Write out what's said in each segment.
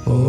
मालाय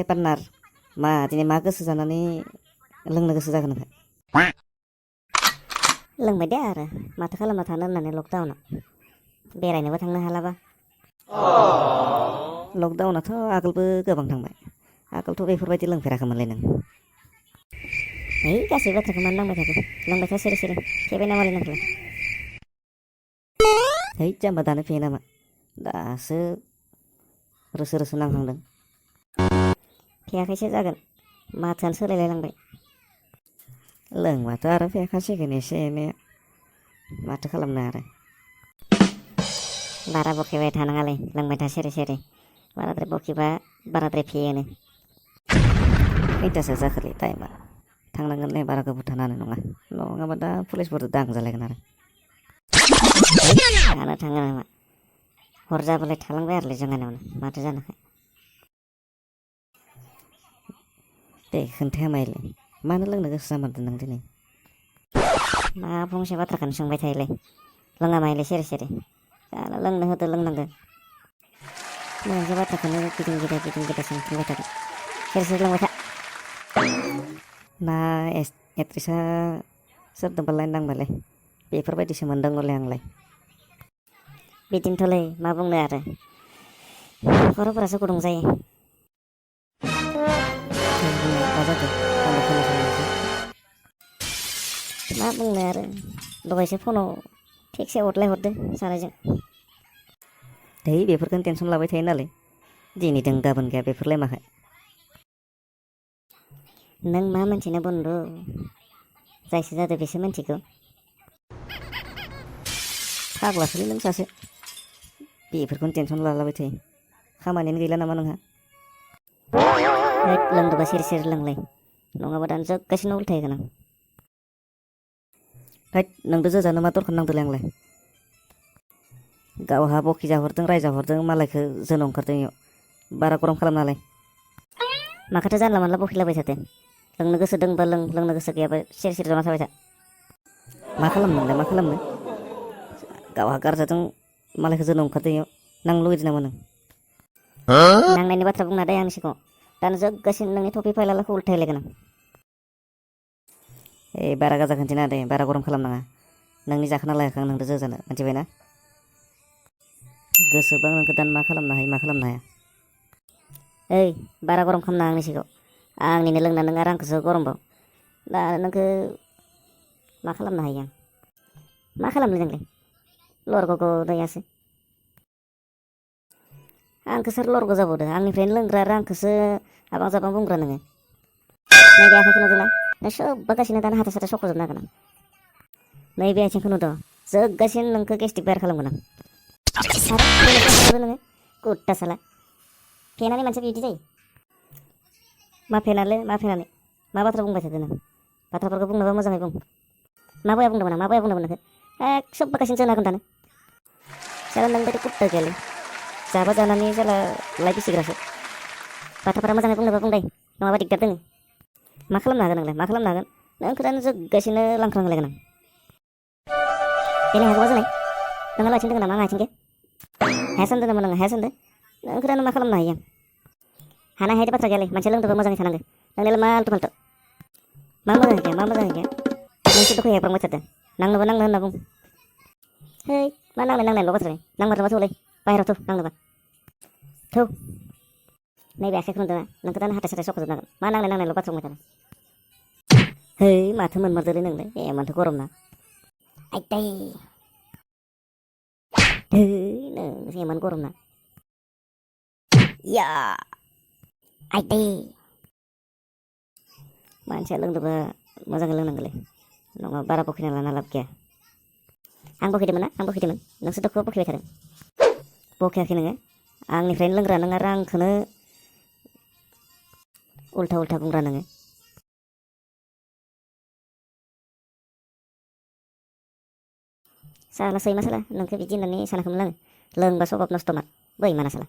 पार्टनार मा दिनै मा गोसो जानानै लोंनो गोसो जागोन नोंहा? लोंबाय दे आरो माथो खालामना थानो होननानै लकडाउनाव बेरायनोबो थांनो हालाबा। लकडाउनाथ' आगोलबो गोबां थांबाय, आगोलथ' बेफोरबायदि लोंफेराखैमोनलाय नों? है गासै बाथ्राखौ मानो नांबाय थागौ, लोंबाय था सिरि सिरि, फेबाय नामालाय नोंखौलाय? है जाम्बा दानो फेयो नामा? दासो रोसो रोसो नांहांदों। फेयाखैसो जागोन, माथोआनो सोलायलायलांबाय। लोंबाथ' आरो फेखासिगोन एसे एनै, माथो खालामनो आरो। बारा बखेबाय थानाङालै, लोंबाय था सिरि सिरि, बाराद्राय बखेबा बाराद्राय फेयोनो। खैथासो जाखोलै टाइमा? थांनांगोनलै, बारा गोबाव थानो हानाय नङा, नङाबा दा पुलिसफोरजों दांजालायगोन आरो। थानो थाङो नामा? हर जाबालाय थालांबाय आरोलै जोंहानावनो, माथो जानोखाय। दे खोन्थाया माइलै, मानो लोंनो गोसो जामारदों नों दिनै? मा फंसे बाथ्राखौनो सोंबाय थायोलै, लोङा माइलै सिरि सिरि, दानो लोंनो होदो लोंनांगो। मोनसे बाथ्राखौनो गिदिं गिदा सोंफिनबाय थागोन, सिरि सिरि लोंबाय था। ना एक्ट्रिसा सोरदोंबा लाइन नांबायलै, बेफोरबायदिसो मोनदोंलै आंलाय। बिदिनोथ'लै मा बुंनो आरो, खर'फोरासो गुदुं जायो। मा जादों? आंबो खोनासंनोसै। मा बुंनो आरो, दहायसो फनाव थिगसे हरलायहरदो सानैजों। है बेफोरखौनो टेनसन लाबाय थायो नालाय, दिनै दं गाबोन गैया बेफोरलाय माखाय? नों मा मोनथिनो बन्धु, जायसो जादों बेसो मोनथिगौ। फाग्लासोलै नों सासे, बेफोरखौनो टेनसन लालाबाय थायो, खामानियानो गैला नामा नोंहा? लोंदोबा सिरि सिरि लोंलै, नङाबा दानो जोगगासिनो उल्थायगोन आं। हैद नोंबो जोजानो मा दरखार नांदोंलै आंलाय? गावहा बखि जाहरदों रायजाहरदों, मालायखौ जोनो ओंखारदों इयाव, बारा गरम खालामनालाय। माखौथो जानला मानला बखिलाबाय थादो, लोंनो गोसो दंबा लों, लोंनो गोसो गैयाबा सिरि सिरि जना थाबाय था। मा खालामनो नोंलाय, मा खालामनो? गावहा गारजादों, मालायखौ जोनो ओंखारदों इयाव, नांनो लुगैदों नामा नों? नांनायनि बाथ्रा बुंना दै आंनि सिगाङाव, दानो जोगगासिनो नोंनि थफि फाइलालाखौ उल्थायलायगोन आं। बारा गाजा खोन्थिनाङा दे, बारा गरम खालामनाङा, नोंनि जाखोना लायाखै आं नोंदो जोजानो, मिथिबायना? गोसोबा नोंखौ दानो मा खालामनो हायो मा खालामनो हाया। ओइ बारा गरम खालामनाङा आंनि सिगाङाव, आंनिनो लोंना नों आरो आंखौसो गरमबाव, दा नोंखौ मा खालामनो हायो आं? मा खालामनो नोंलाय? लरग' दैयासो, आंखौ सोर लरग' जाबावदो? आंनिफ्रायनो लोंग्रा आरो आंखौसो आबां जाबां बुंग्रा नोङो। नैबे आखाइखौ नुदोंना? नों सोबबागासिनो दानो हाथाय साथाय सख'जोबनो हागोन आं। नैबे आथिंखौ नुदों, जोगगासिनो नोंखौ गेस्टिक बायेर खालामगोन आं। आरो नोङो कुत्ता साला, फेनानै मानसिया बिदि जायो? मा फेनालै, मा फेनानै? मा बाथ्रा बुंबाय थादो नों? बाथ्राफोरखौ बुंनोबा मोजाङै बुं। मा बया बुंदोंमोन आं, मा बया बुंदोंमोन नोंखौ? सोबबागासिनो जोनो हागोन दानो। साला नों बायदि कुत्ता गैयालै, जाबा जानानै साला लाइ बिसिग्रासो। बाथ्राफोरा मोजाङै बुंनोबा बुं दे, नङाबा दिगदार दोङो। मा खालामनो हागोन नोंलाय, मा खालामनो हागोन? नोंखौ दानो जोगगासिनो लांख्रांलायगोन आं। देनाय हागौबा जोनाय, नोंहा आथिं दोङो नामा? आंहा आथिं गैया। हाया सानदों नामा नोङो, हाया सानदों? नोंखौ दानो मा खालामनो हायो आं? हानाय हायिनि बाथ्रा गैयालै, मानसिया लोंदोंबा मोजाङै थानांगो, नोंनियालाय मा आल्टु फाल्टु? मा मोजाङै गैया, मा मोजाङै गैया? नोंसो दहाय हेब्रांबाय थादों, नांनोबा नांनो होनना बुं। है मा नांनायल' बाथ्रालाय नांमारदोंबा थौलै बाहेराव थौ नांनोबा थौ नैबे आखाइखौ नुदोंना नोंखौ दानो हाथाय साथाय सख'जोबनांगोन मा नांनायल' बाथ्रा बुंबाय थादों है माथो मोनमारदोलै नोंलाय एमानथो गरम ना आइदै है नोंसो एमान गरम ना या आइदै मानसिया लोंदोंबा मोजाङै लोंनांगोनलै नङाबा बारा बखिना लाना लाब गैया आं बखिदोंमोन ना आं बखिदोंमोन नोंसो दखौ बखिबाय थादों बखियाखै नोङो आंनिफ्रायनो लोंग्रा नों आरो आंखौनो उल्था बुंग्रा नोङो साला सैमा साला नोंखौ बिदि होननानै सानाखैमोन आङो लोंबा सबाब नस्थ' मा बै माना साला